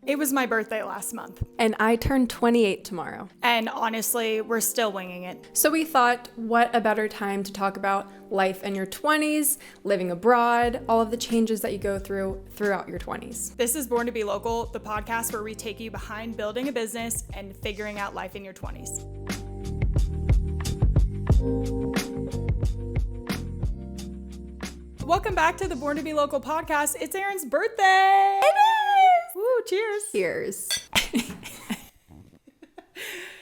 It was my birthday last month. And I turned 28 tomorrow. And honestly, we're still winging it. So we thought, what a better time to talk about life in your 20s, living abroad, all of the changes that you go through throughout your 20s. This is Born to Be Local, the podcast where we take you behind building a business and figuring out life in your 20s. Welcome back to the Born to Be Local podcast. It's Erinn's birthday. It is! Woo, cheers. Cheers.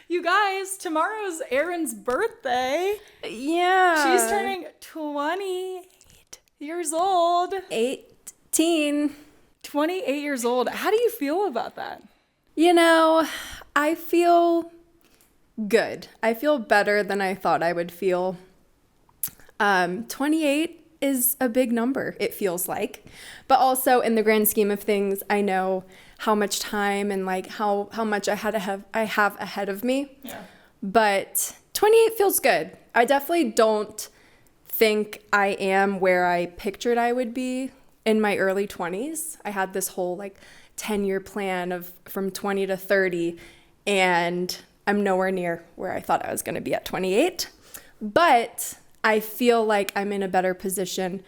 You guys, tomorrow's Erinn's birthday. Yeah. She's turning 28 years old. 18. 28 years old. How do you feel about that? You know, I feel good. I feel better than I thought I would feel. 28 is a big number, it feels like. But also in the grand scheme of things, I know how much time and like how much I have ahead of me. Yeah. But 28 feels good. I definitely don't think I am where I pictured I would be in my early 20s. I had this whole like 10-year plan of from 20 to 30, and I'm nowhere near where I thought I was going to be at 28. But I feel like I'm in a better position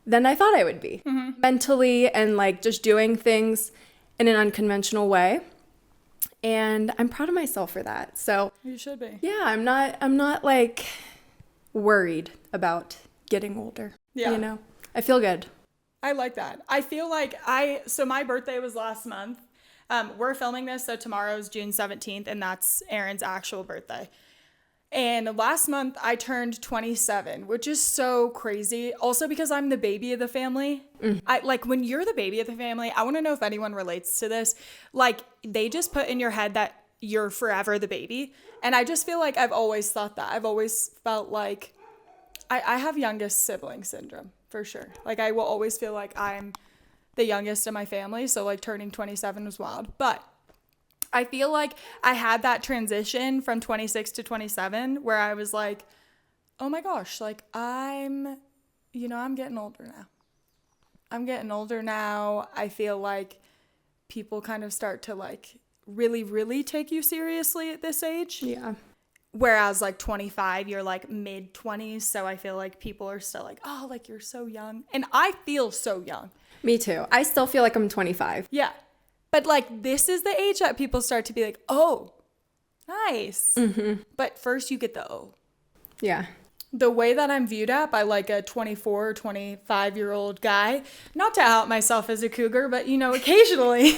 than I thought I would be mentally, and like just doing things in an unconventional way. And I'm proud of myself for that. So You should be. yeah, I'm not like worried about getting older. Yeah. You know, I feel good. I like that. I feel like so my birthday was last month. We're filming this, so tomorrow's June 17th, and that's Erinn's actual birthday. And last month I turned 27, which is so crazy. Also because I'm the baby of the family. I like when you're the baby of the family, I want to know if anyone relates to this. Like they just put in your head that you're forever the baby. And I just feel like I've always thought that. I've always felt like I have youngest sibling syndrome for sure. Like I will always feel like I'm the youngest in my family. So like turning 27 was wild. But I feel like I had that transition from 26 to 27 where I was like, oh my gosh, like I'm getting older now. I feel like people kind of start to like really, really take you seriously at this age. Yeah. Whereas like 25, you're like mid 20s. So I feel like people are still like, oh, like you're so young. And I feel so young. Me too. I still feel like I'm 25. Yeah. But like this is the age that people start to be like, oh, nice. Mm-hmm. But first you get the O. Yeah. The way that I'm viewed at by like a 24 or 25-year-old guy, not to out myself as a cougar, but you know, occasionally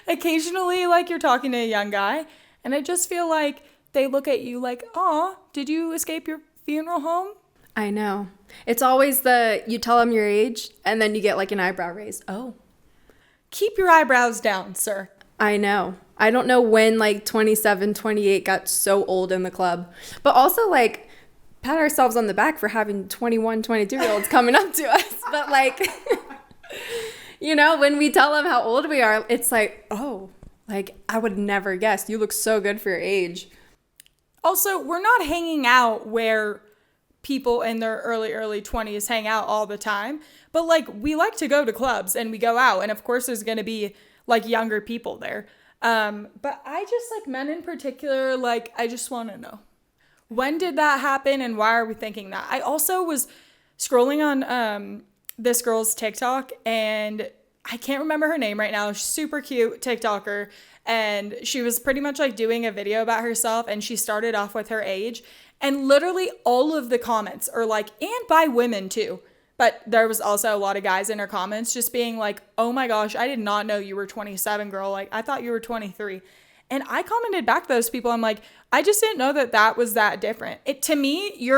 like you're talking to a young guy, and I just feel like they look at you like, oh, did you escape your funeral home? I know. It's always you tell them your age and then you get like an eyebrow raised. Oh. Keep your eyebrows down, sir. I know. I don't know when like 27, 28 got so old in the club. But also like pat ourselves on the back for having 21, 22-year-olds coming up to us. But like, you know, when we tell them how old we are, it's like, oh, like I would never guess. You look so good for your age. Also, we're not hanging out where people in their early 20s hang out all the time. But like we like to go to clubs and we go out, and of course there's going to be like younger people there. But I just like men in particular, like I just want to know, when did that happen and why are we thinking that? I also was scrolling on this girl's TikTok, and I can't remember her name right now. She's super cute TikToker, and she was pretty much like doing a video about herself, and she started off with her age, and literally all of the comments are like, and by women too. But there was also a lot of guys in her comments just being like, oh my gosh, I did not know you were 27, girl. Like, I thought you were 23. And I commented back to those people. I'm like, I just didn't know that was that different. To me,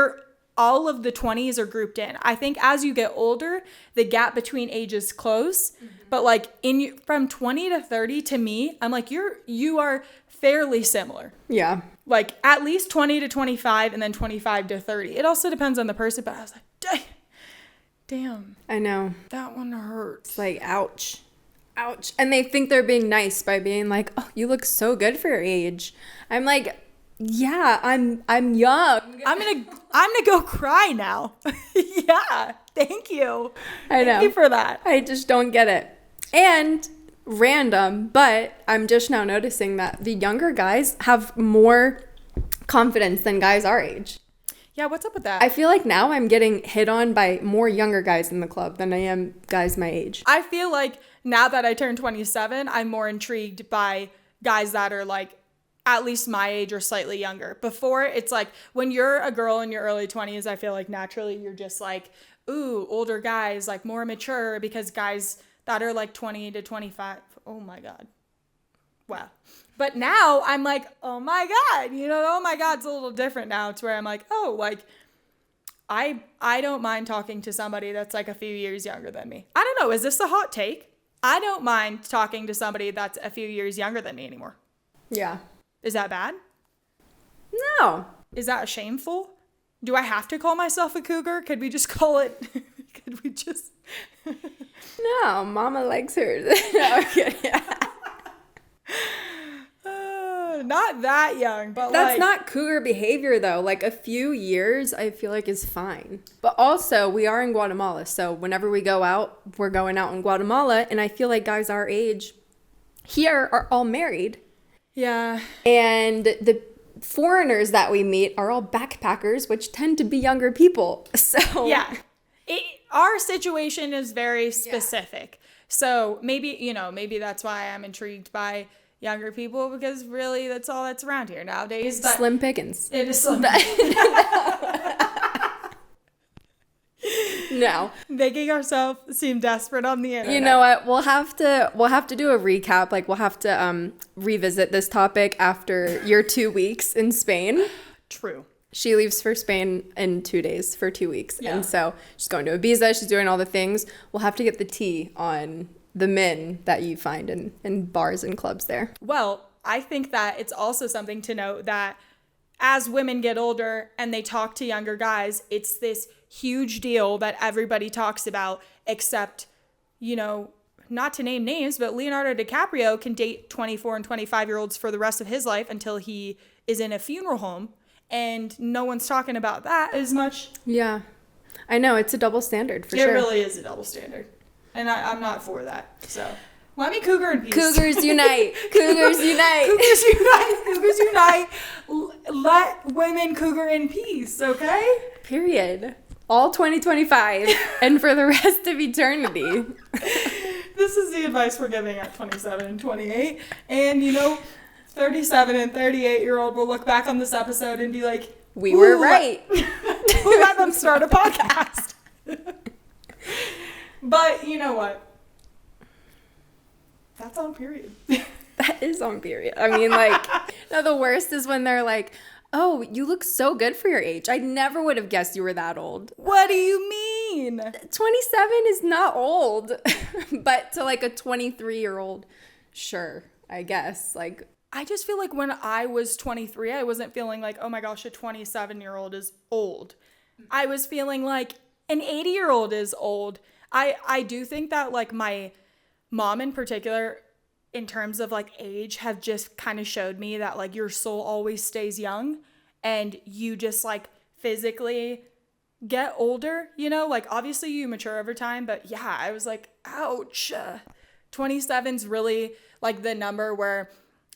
all of the 20s are grouped in. I think as you get older, the gap between ages close. Mm-hmm. But like from 20 to 30, to me, I'm like, you are fairly similar. Yeah. Like at least 20 to 25 and then 25 to 30. It also depends on the person, but I was like, damn. I know. That one hurts. It's like, ouch. Ouch. And they think they're being nice by being like, oh, you look so good for your age. I'm like, yeah, I'm young. I'm gonna go cry now. Yeah. Thank you. I know. Thank you for that. I just don't get it. And random, but I'm just now noticing that the younger guys have more confidence than guys our age. Yeah, what's up with that? I feel like now I'm getting hit on by more younger guys in the club than I am guys my age. I feel like now that I turned 27, I'm more intrigued by guys that are like at least my age or slightly younger. Before, it's like when you're a girl in your early 20s, I feel like naturally you're just like, ooh, older guys, like more mature, because guys that are like 20 to 25, oh my God. Wow. But now I'm like, oh my God, oh my God's a little different now, to where I'm like, oh, like I don't mind talking to somebody that's like a few years younger than me. I don't know. Is this a hot take? I don't mind talking to somebody that's a few years younger than me anymore. Yeah. Is that bad? No. Is that shameful? Do I have to call myself a cougar? Could we just call it? Could we just? No, mama likes hers. No, okay, yeah. Not that young, but that's not cougar behavior though. Like a few years, I feel like is fine. But also, we are in Guatemala, so whenever we go out, we're going out in Guatemala, and I feel like guys our age here are all married. Yeah. And the foreigners that we meet are all backpackers, which tend to be younger people. So yeah, our situation is very specific. Yeah. So maybe that's why I'm intrigued by younger people, because really that's all that's around here nowadays. But slim pickings. It is slim. No. Making ourselves seem desperate on the internet. You know what? We'll have to do a recap. Like we'll have to revisit this topic after your 2 weeks in Spain. True. She leaves for Spain in 2 days for 2 weeks. Yeah. And so she's going to Ibiza. She's doing all the things. We'll have to get the tea on the men that you find in bars and clubs there. Well, I think that it's also something to note that as women get older and they talk to younger guys, it's this huge deal that everybody talks about, except, not to name names, but Leonardo DiCaprio can date 24 and 25-year-olds for the rest of his life until he is in a funeral home. And no one's talking about that as much. Yeah. I know. It's a double standard for sure. It really is a double standard. And I'm not for that. So let me cougar in peace. Cougars unite. Cougars unite. Cougars unite. Cougars unite. Let women cougar in peace, okay? Period. All 2025 and for the rest of eternity. This is the advice we're giving at 27 and 28. And 37 and 38-year-old will look back on this episode and be like, we were right. Who let them start a podcast? But you know what? That's on period. That is on period. I mean, no, the worst is when they're like, oh, you look so good for your age. I never would have guessed you were that old. What do you mean? 27 is not old. But to like a 23-year-old, sure, I guess. I just feel like when I was 23, I wasn't feeling like, oh my gosh, a 27-year-old is old. I was feeling like an 80-year-old is old. I do think that like my mom in particular, in terms of like age, have just kind of showed me that like your soul always stays young and you just like physically get older, like obviously you mature over time, but yeah, I was like, ouch. 27's really like the number where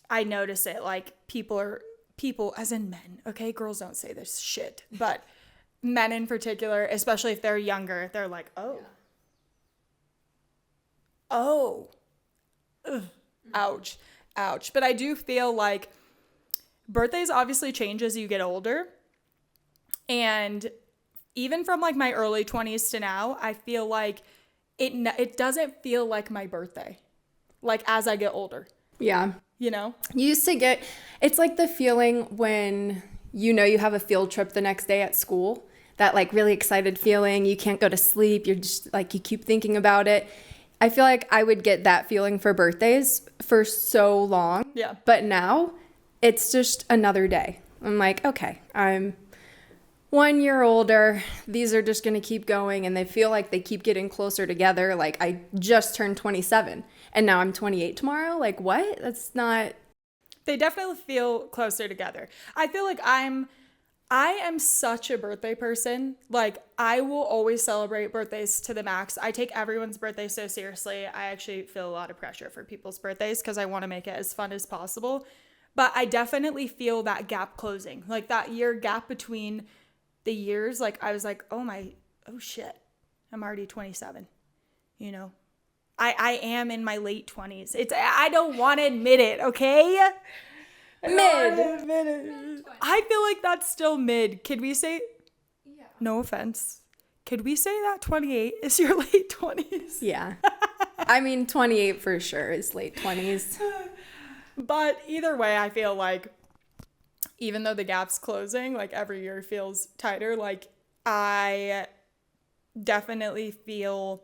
I notice it. Like people as in men, okay? Girls don't say this shit, but men in particular, especially if they're younger, they're like, oh. Yeah. Oh, ugh, ouch. But I do feel like birthdays obviously change as you get older. And even from like my early 20s to now, I feel like it doesn't feel like my birthday, like as I get older. Yeah. You used to get, it's like the feeling when you have a field trip the next day at school, that like really excited feeling. You can't go to sleep. You're just like, you keep thinking about it. I feel like I would get that feeling for birthdays for so long. Yeah. But now it's just another day. I'm like, okay, I'm 1 year older. These are just going to keep going. And they feel like they keep getting closer together. Like I just turned 27 and now I'm 28 tomorrow. Like what? That's not. They definitely feel closer together. I feel like I'm I am such a birthday person. Like, I will always celebrate birthdays to the max. I take everyone's birthday so seriously. I actually feel a lot of pressure for people's birthdays because I want to make it as fun as possible. But I definitely feel that gap closing, like that year gap between the years. Like, I was like, oh shit, I'm already 27, you know? I am in my late 20s. I don't want to admit it, okay? Mid. I feel like that's still mid. Could we say, Yeah. no offense, could we say that 28 is your late 20s? Yeah. I mean, 28 for sure is late 20s. But either way, I feel like even though the gap's closing, like every year feels tighter, like I definitely feel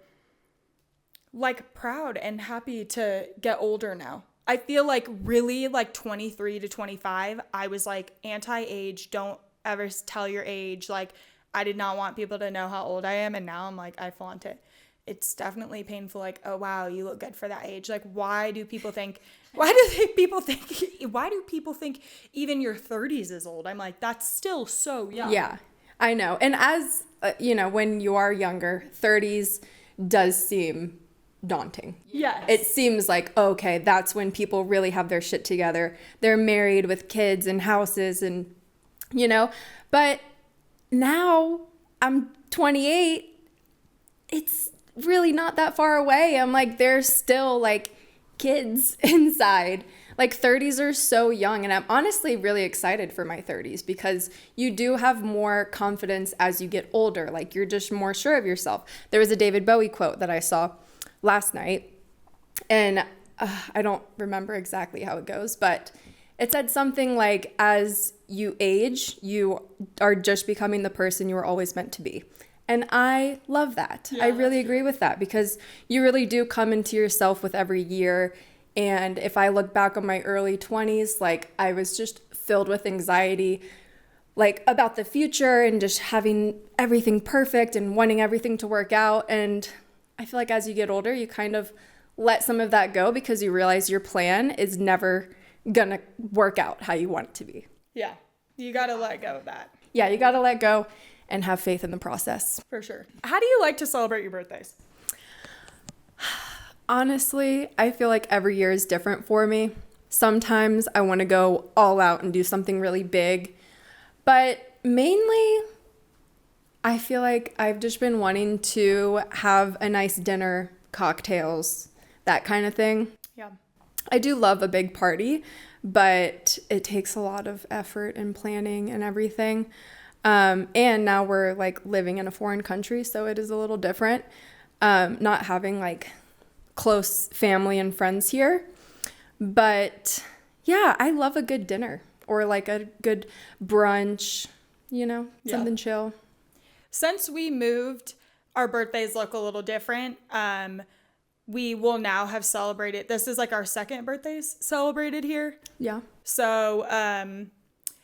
like proud and happy to get older now. I feel like really like 23 to 25, I was like anti-age, don't ever tell your age. Like I did not want people to know how old I am. And now I'm like, I flaunt it. It's definitely painful. Like, oh, wow, you look good for that age. Like, why do people think even your 30s is old? I'm like, that's still so young. Yeah, I know. And as, when you are younger, 30s does seem daunting. Yes. It seems like, okay, that's when people really have their shit together. They're married with kids and houses and, but now I'm 28. It's really not that far away. I'm like, there's still like kids inside. Like 30s are so young, and I'm honestly really excited for my 30s because you do have more confidence as you get older. Like you're just more sure of yourself. There was a David Bowie quote that I saw last night, and I don't remember exactly how it goes, but it said something like, as you age, you are just becoming the person you were always meant to be. And I love that. Yeah, I really agree with that because you really do come into yourself with every year. And if I look back on my early 20s, like I was just filled with anxiety, like about the future and just having everything perfect and wanting everything to work out. And I feel like as you get older, you kind of let some of that go because you realize your plan is never gonna work out how you want it to be. Yeah, you got to let go of that. Yeah, you got to let go and have faith in the process. For sure. How do you like to celebrate your birthdays? Honestly, I feel like every year is different for me. Sometimes I want to go all out and do something really big, but mainly I feel like I've just been wanting to have a nice dinner, cocktails, that kind of thing. Yeah. I do love a big party, but it takes a lot of effort and planning and everything. And now we're like living in a foreign country, so it is a little different. Not having like close family and friends here. But yeah, I love a good dinner or like a good brunch, something chill. Since we moved, our birthdays look a little different. We will now have celebrated. This is like our second birthdays celebrated here. Yeah. So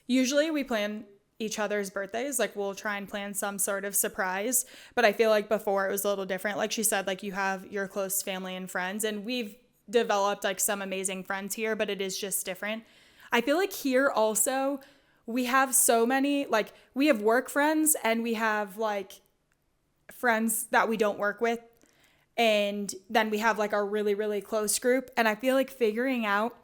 usually we plan each other's birthdays. Like we'll try and plan some sort of surprise. But I feel like before it was a little different. Like she said, like you have your close family and friends. And we've developed like some amazing friends here, but it is just different. I feel like here also we have so many, like we have work friends and we have like friends that we don't work with. And then we have like our really, really close group. And I feel like figuring out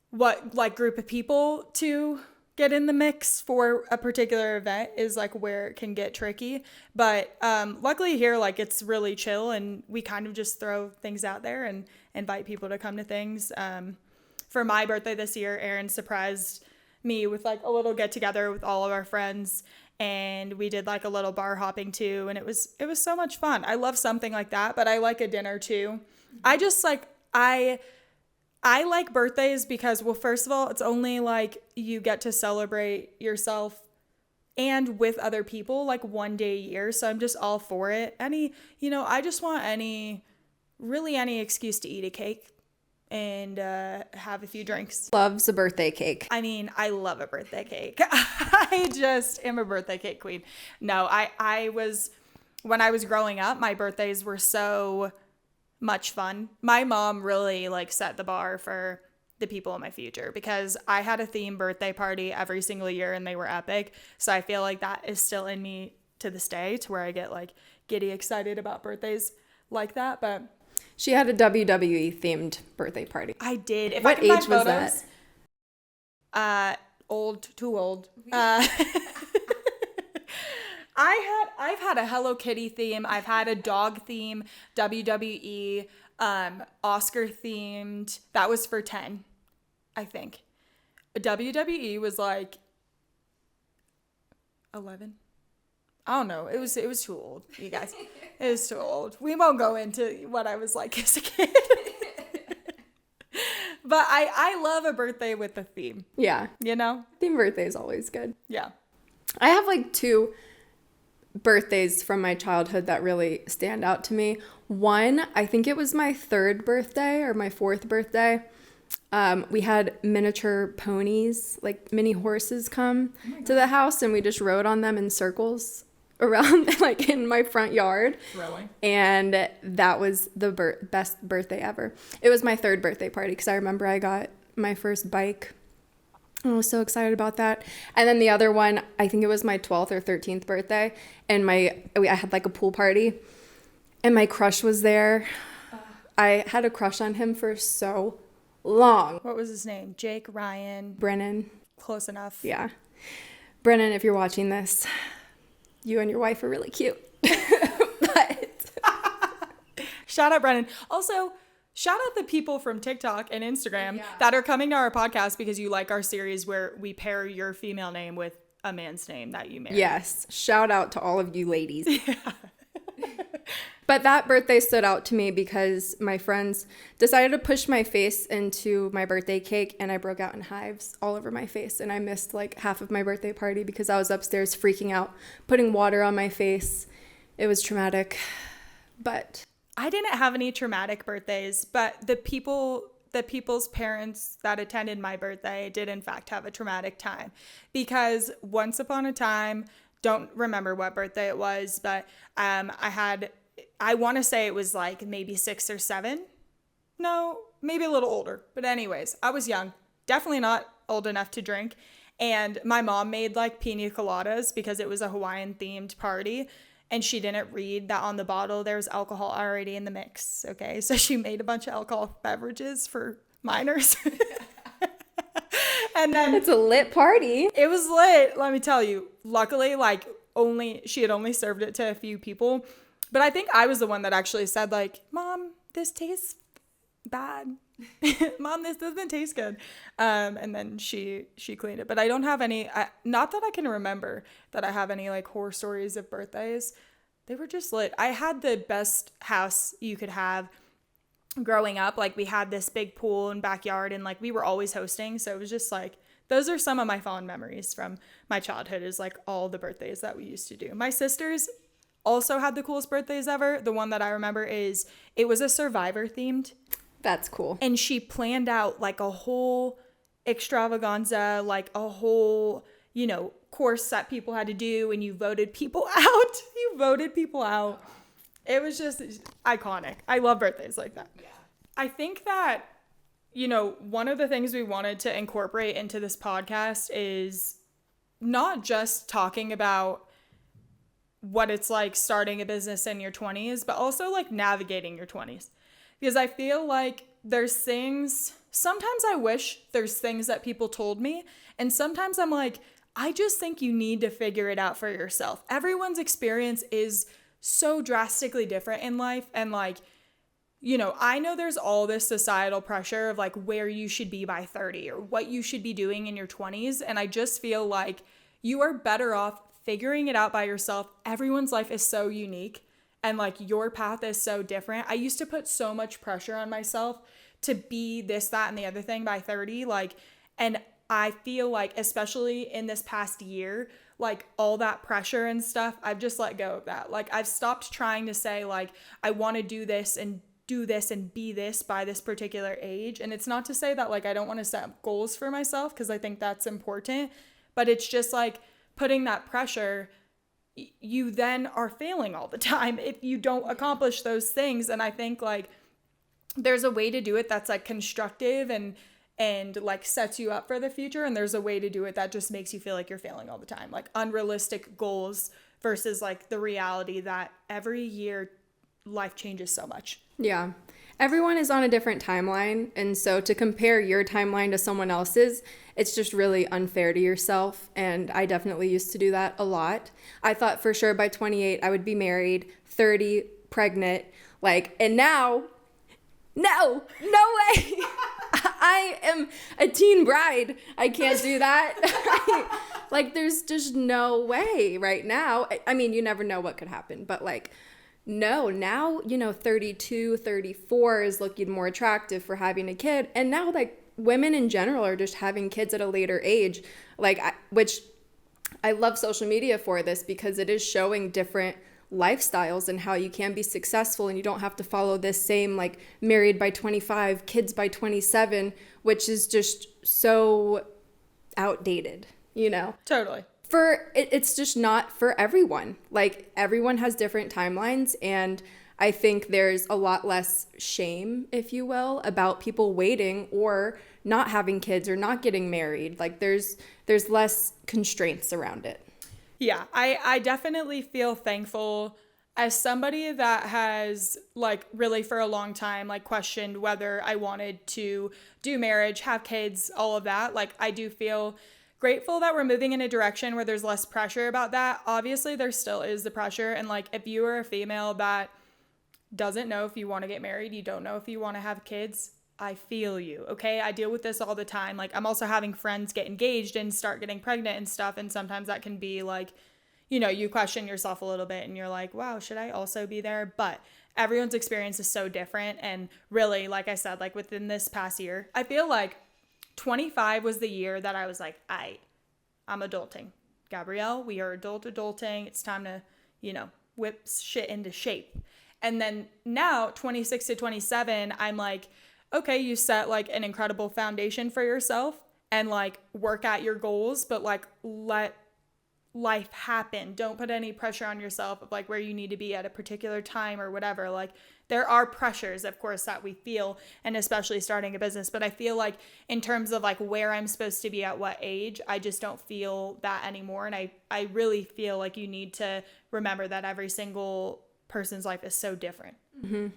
what like group of people to get in the mix for a particular event is like where it can get tricky. But luckily here, like it's really chill and we kind of just throw things out there and invite people to come to things. For my birthday this year, Erinn surprised me with like a little get together with all of our friends. And we did like a little bar hopping too. And it was so much fun. I love something like that, but I like a dinner too. I just like, I like birthdays because, well, first of all, it's only like you get to celebrate yourself and with other people like one day a year. So I'm just all for it. I just want any excuse to eat a cake and have a few drinks. Loves a birthday cake. I mean, I love a birthday cake. I just am a birthday cake queen. No, when I was growing up, my birthdays were so much fun. My mom really like set the bar for the people in my future, because I had a theme birthday party every single year and they were epic. So I feel like that is still in me to this day, to where I get like giddy excited about birthdays like that. But she had a WWE themed birthday party. I did. If what I can age find was photos, that? Old, too old. I've had a Hello Kitty theme. I've had a dog theme, WWE, Oscar themed. That was for 10, I think. WWE was like 11. I don't know. It was too old, you guys. It was too old. We won't go into what I was like as a kid. But I love a birthday with a theme. Yeah. You know? Theme birthday is always good. Yeah. I have like 2 birthdays from my childhood that really stand out to me. One, I think it was my 3rd birthday or my 4th birthday. We had miniature ponies, like mini horses, come to the house, and we just rode on them in circles around, like in my front yard. Really? And that was the best birthday ever. It was my 3rd birthday party, because I remember I got my first bike. I was so excited about that. And then the other one, I think it was my 12th or 13th birthday, and I had like a pool party, and my crush was there. I had a crush on him for so long. What was his name? Jake, Ryan? Brennan. Close enough. Yeah. Brennan, if you're watching this, you and your wife are really cute. But shout out Brennan. Also, shout out the people from TikTok and Instagram that are coming to our podcast because you like our series where we pair your female name with a man's name that you marry. Yes. Shout out to all of you ladies. Yeah. But that birthday stood out to me because my friends decided to push my face into my birthday cake, and I broke out in hives all over my face, and I missed like half of my birthday party because I was upstairs freaking out, putting water on my face. It was traumatic. But I didn't have any traumatic birthdays, but the people's parents that attended my birthday did in fact have a traumatic time, because once upon a time, don't remember what birthday it was, but I want to say it was like maybe 6 or 7. No, maybe a little older. But anyways, I was young, definitely not old enough to drink. And my mom made like pina coladas because it was a Hawaiian themed party. And she didn't read that on the bottle there was alcohol already in the mix. Okay, so she made a bunch of alcohol beverages for minors. And then it's a lit party. It was lit, let me tell you. Luckily, like she had only served it to a few people. But I think I was the one that actually said like, Mom, this tastes bad. Mom, this doesn't taste good. And then she cleaned it. But I don't have any, not that I can remember that I have any like horror stories of birthdays. They were just lit. I had the best house you could have growing up. Like we had this big pool and backyard, and like we were always hosting. So it was just like, those are some of my fond memories from my childhood, is like all the birthdays that we used to do. My sisters also had the coolest birthdays ever. The one that I remember is it was a Survivor themed. That's cool. And she planned out like a whole extravaganza, like a whole, course that people had to do, and you voted people out. It was just iconic. I love birthdays like that. Yeah. I think that, one of the things we wanted to incorporate into this podcast is not just talking about what it's like starting a business in your 20s, but also like navigating your 20s. Because I feel like sometimes I wish there's things that people told me, and sometimes I'm like, I just think you need to figure it out for yourself. Everyone's experience is so drastically different in life, and like, I know there's all this societal pressure of like where you should be by 30 or what you should be doing in your 20s, and I just feel like you are better off figuring it out by yourself. Everyone's life is so unique, and like your path is so different. I used to put so much pressure on myself to be this, that, and the other thing by 30. And I feel like, especially in this past year, like all that pressure and stuff, I've just let go of that. Like I've stopped trying to say like, I want to do this and be this by this particular age. And it's not to say that like, I don't want to set goals for myself, because I think that's important, but it's just like putting that pressure, you then are failing all the time if you don't accomplish those things. And I think like there's a way to do it that's like constructive and and like sets you up for the future. And there's a way to do it that just makes you feel like you're failing all the time. Like unrealistic goals versus like the reality that every year life changes so much. Yeah. Everyone is on a different timeline. And so to compare your timeline to someone else's, it's just really unfair to yourself. And I definitely used to do that a lot. I thought for sure by 28, I would be married, 30, pregnant, like, and now, no way. I am a teen bride. I can't do that. Like, there's just no way right now. I mean, you never know what could happen, but like, no, now, 32, 34 is looking more attractive for having a kid. And now, like, women in general are just having kids at a later age, like, which I love social media for this because it is showing different lifestyles and how you can be successful and you don't have to follow this same, like, married by 25, kids by 27, which is just so outdated, Totally. It's just not for everyone. Like, everyone has different timelines, and I think there's a lot less shame, if you will, about people waiting or not having kids or not getting married. Like, there's less constraints around it. Yeah, I definitely feel thankful as somebody that has like really for a long time like questioned whether I wanted to do marriage, have kids, all of that. Like, I do feel grateful that we're moving in a direction where there's less pressure about that. Obviously, there still is the pressure. And like, if you are a female that doesn't know if you want to get married, you don't know if you want to have kids, I feel you, okay? I deal with this all the time. Like, I'm also having friends get engaged and start getting pregnant and stuff. And sometimes that can be like, you question yourself a little bit and you're like, wow, should I also be there? But everyone's experience is so different. And really, like I said, like within this past year, I feel like 25 was the year that I was like, I'm adulting. Gabrielle, we are adulting. It's time to, whip shit into shape. And then now 26 to 27, I'm like, okay, you set like an incredible foundation for yourself and like work at your goals, but like let life happen. Don't put any pressure on yourself of like where you need to be at a particular time or whatever. Like, there are pressures, of course, that we feel, and especially starting a business. But I feel like in terms of like where I'm supposed to be at what age, I just don't feel that anymore. And I really feel like you need to remember that every single person's life is so different. Mm-hmm.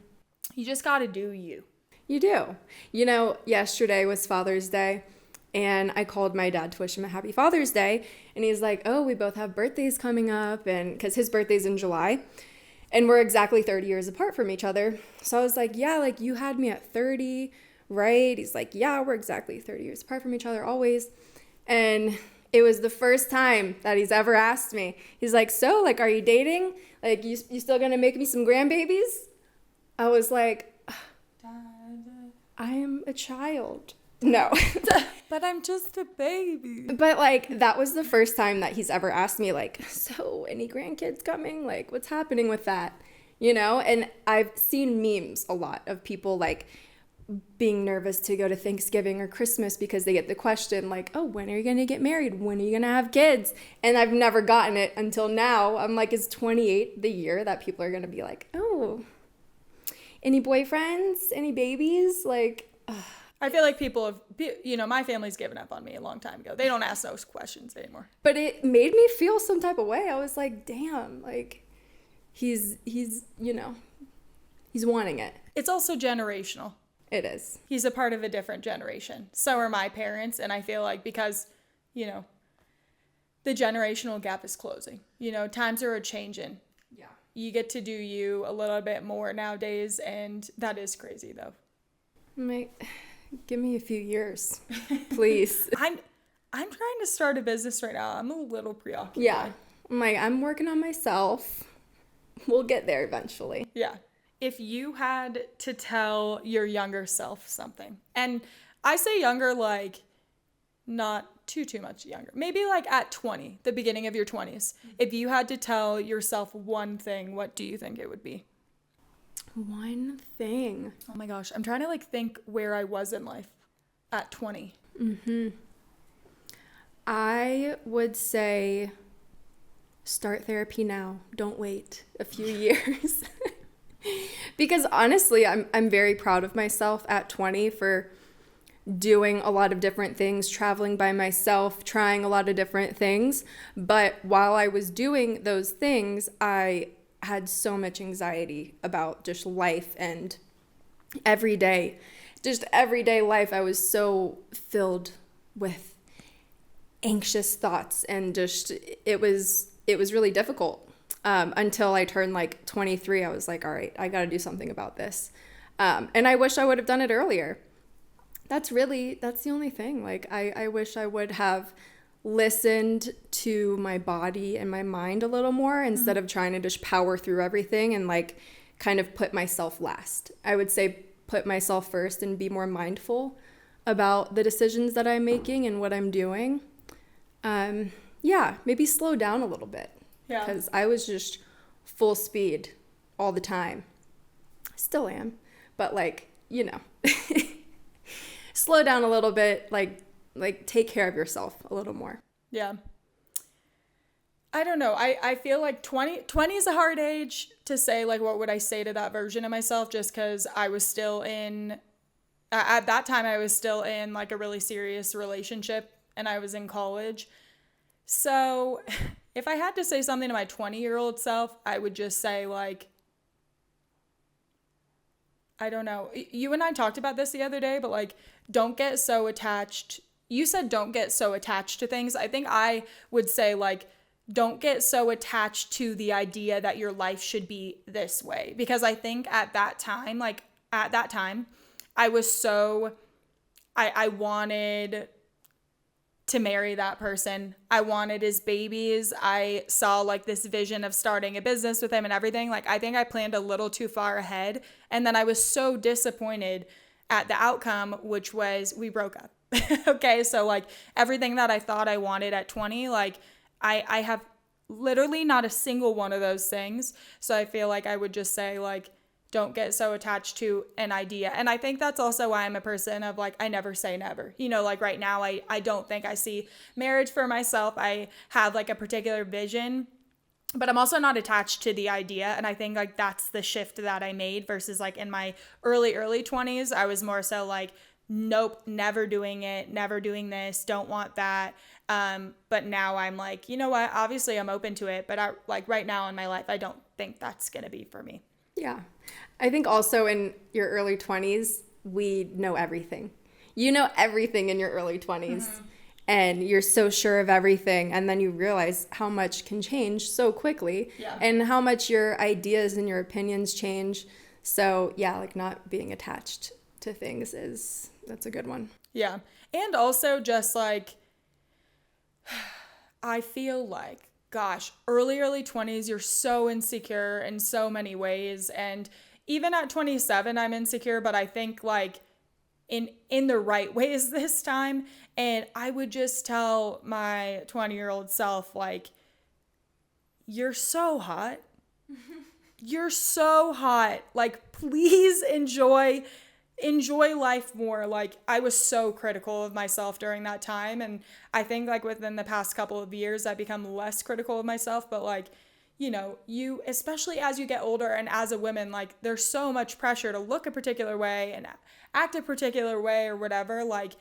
You just got to do you. You do. Yesterday was Father's Day. And I called my dad to wish him a happy Father's Day. And he's like, oh, we both have birthdays coming up. And because his birthday's in July. And we're exactly 30 years apart from each other. So I was like, yeah, like you had me at 30, right? He's like, yeah, we're exactly 30 years apart from each other always. And it was the first time that he's ever asked me. He's like, so, like, are you dating? Like, you still gonna make me some grandbabies? I was like, I am a child. No. But I'm just a baby. But like, that was the first time that he's ever asked me like, so any grandkids coming? Like, what's happening with that? And I've seen memes a lot of people like being nervous to go to Thanksgiving or Christmas because they get the question like, oh, when are you going to get married? When are you going to have kids? And I've never gotten it until now. I'm like, is 28 the year that people are going to be like, oh, any boyfriends? Any babies? Like, I feel like people have, my family's given up on me a long time ago. They don't ask those questions anymore. But it made me feel some type of way. I was like, damn, like he's wanting it. It's also generational. It is. He's a part of a different generation. So are my parents. And I feel like because, the generational gap is closing. Times are changing. Yeah. You get to do you a little bit more nowadays. And that is crazy, though. Give me a few years, please. I'm trying to start a business right now. I'm a little preoccupied. Yeah. I'm working on myself. We'll get there eventually. Yeah. If you had to tell your younger self something, and I say younger, like not too much younger, maybe like at 20, the beginning of your 20s, if you had to tell yourself one thing, what do you think it would be? One thing. Oh my gosh. I'm trying to like think where I was in life at 20. Mm-hmm. I would say start therapy now. Don't wait a few years. Because honestly, I'm very proud of myself at 20 for doing a lot of different things, traveling by myself, trying a lot of different things. But while I was doing those things, I had so much anxiety about just life and everyday life. I was so filled with anxious thoughts, and just it was really difficult until I turned like 23. I was like, all right, I got to do something about this, and I wish I would have done it earlier. That's the only thing. Like I wish I would have listened to my body and my mind a little more instead of trying to just power through everything and like kind of put myself last. I would say put myself first and be more mindful about the decisions that I'm making and what I'm doing. Maybe slow down a little bit. Yeah. Because I was just full speed all the time. Still am. But like, slow down a little bit, like take care of yourself a little more. Yeah. I don't know. I feel like 20 is a hard age to say, like, what would I say to that version of myself, just because I was still at that time, I was still in like a really serious relationship and I was in college. So if I had to say something to my 20-year-old self, I would just say, like, I don't know. You and I talked about this the other day, but like, don't get so attached. You said don't get so attached to things. I think I would say, like, don't get so attached to the idea that your life should be this way. Because I think at that time, I was so, I wanted to marry that person. I wanted his babies. I saw like this vision of starting a business with him and everything. Like, I think I planned a little too far ahead. And then I was so disappointed at the outcome, which was we broke up. Okay. So like everything that I thought I wanted at 20, like I have literally not a single one of those things. So I feel like I would just say, like, don't get so attached to an idea. And I think that's also why I'm a person of like, I never say never. Like right now, I don't think I see marriage for myself. I have like a particular vision, but I'm also not attached to the idea. And I think like that's the shift that I made versus like in my early 20s, I was more so like, nope, never doing it, never doing this, don't want that. But now I'm like, you know what? Obviously I'm open to it, but like right now in my life, I don't think that's going to be for me. Yeah. I think also in your early 20s, we know everything. You know everything in your early 20s, and you're so sure of everything. And then you realize how much can change so quickly, and how much your ideas and your opinions change. So yeah, like not being attached to things that's a good one. Yeah. And also just like, I feel like, gosh, early 20s, you're so insecure in so many ways. And even at 27, I'm insecure, but I think like in the right ways this time. And I would just tell my 20-year-old self, like, you're so hot. You're so hot. Like, please enjoy life more. Like, I was so critical of myself during that time. And I think like within the past couple of years, I've become less critical of myself. But like, you, especially as you get older and as a woman, like there's so much pressure to look a particular way and act a particular way or whatever. Like,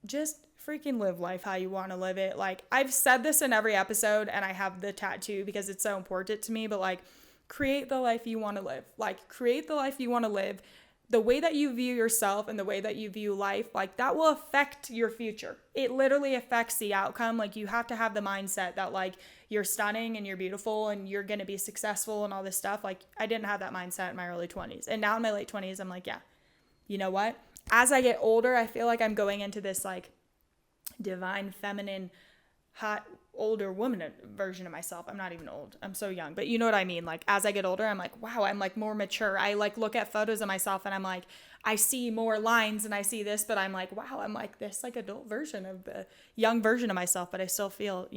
just freaking live life how you want to live it. Like, I've said this in every episode and I have the tattoo because it's so important to me, but like, create the life you want to live. Like, create the life you want to live. The way that you view yourself and the way that you view life, like that will affect your future. It literally affects the outcome. Like, you have to have the mindset that like you're stunning and you're beautiful and you're going to be successful and all this stuff. Like, I didn't have that mindset in my early 20s. And now in my late 20s, I'm like, yeah, you know what? As I get older, I feel like I'm going into this like divine, feminine, hot, older woman version of myself. I'm not even old. I'm so young. But you know what I mean? Like, as I get older, I'm like, wow, I'm like more mature. I like look at photos of myself and I'm like, I see more lines and I see this, but I'm like, wow, I'm like this like adult version of the young version of myself, but I still feel,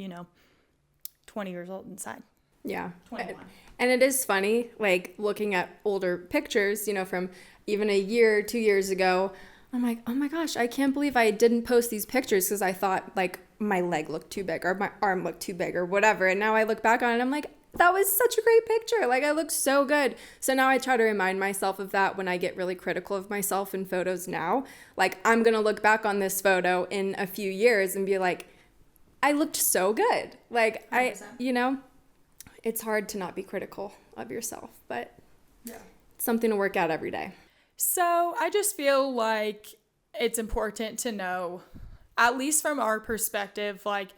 20 years old inside. Yeah. 21. And it is funny, like looking at older pictures, from even a year, 2 years ago, I'm like, oh my gosh, I can't believe I didn't post these pictures because I thought like my leg looked too big or my arm looked too big or whatever. And now I look back on it, I'm like, that was such a great picture. Like, I look so good. So now I try to remind myself of that when I get really critical of myself in photos now. Like, I'm going to look back on this photo in a few years and be like, I looked so good. Like, 100%. It's hard to not be critical of yourself, but Yeah. it's something to work out every day. So I just feel like it's important to know, at least from our perspective, like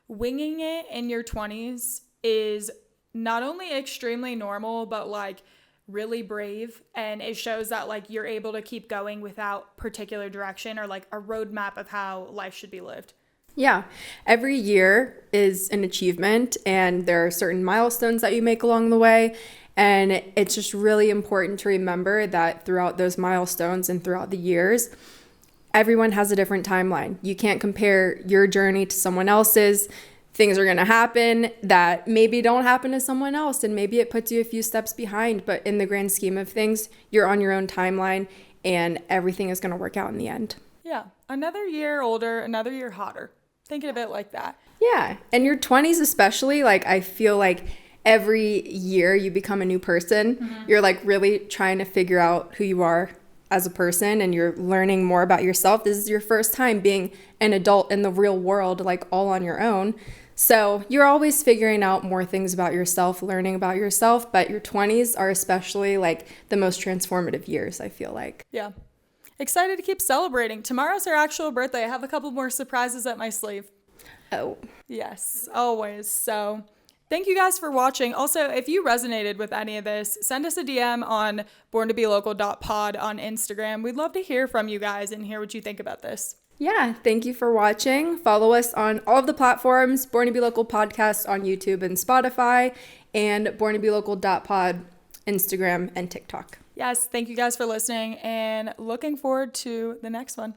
winging it in your 20s is not only extremely normal, but like really brave. And it shows that like you're able to keep going without particular direction or like a roadmap of how life should be lived. Yeah, every year is an achievement, and there are certain milestones that you make along the way. And it's just really important to remember that throughout those milestones and throughout the years, everyone has a different timeline. You can't compare your journey to someone else's. Things are going to happen that maybe don't happen to someone else, and maybe it puts you a few steps behind. But in the grand scheme of things, you're on your own timeline, and everything is going to work out in the end. Yeah, another year older, another year hotter. Thinking of it like that. Yeah, and your 20s especially, like I feel like every year you become a new person. Mm-hmm. You're like really trying to figure out who you are as a person, and you're learning more about yourself. This is your first time being an adult in the real world, like all on your own. So you're always figuring out more things about yourself, learning about yourself, but your 20s are especially like the most transformative years, I feel like. Yeah. Excited to keep celebrating. Tomorrow's her actual birthday. I have a couple more surprises up my sleeve. Oh. Yes, always. So thank you guys for watching. Also, if you resonated with any of this, send us a DM on borntobelocal.pod on Instagram. We'd love to hear from you guys and hear what you think about this. Yeah, thank you for watching. Follow us on all of the platforms, Born to Be Local Podcast on YouTube and Spotify, and borntobelocal.pod, Instagram and TikTok. Yes, thank you guys for listening and looking forward to the next one.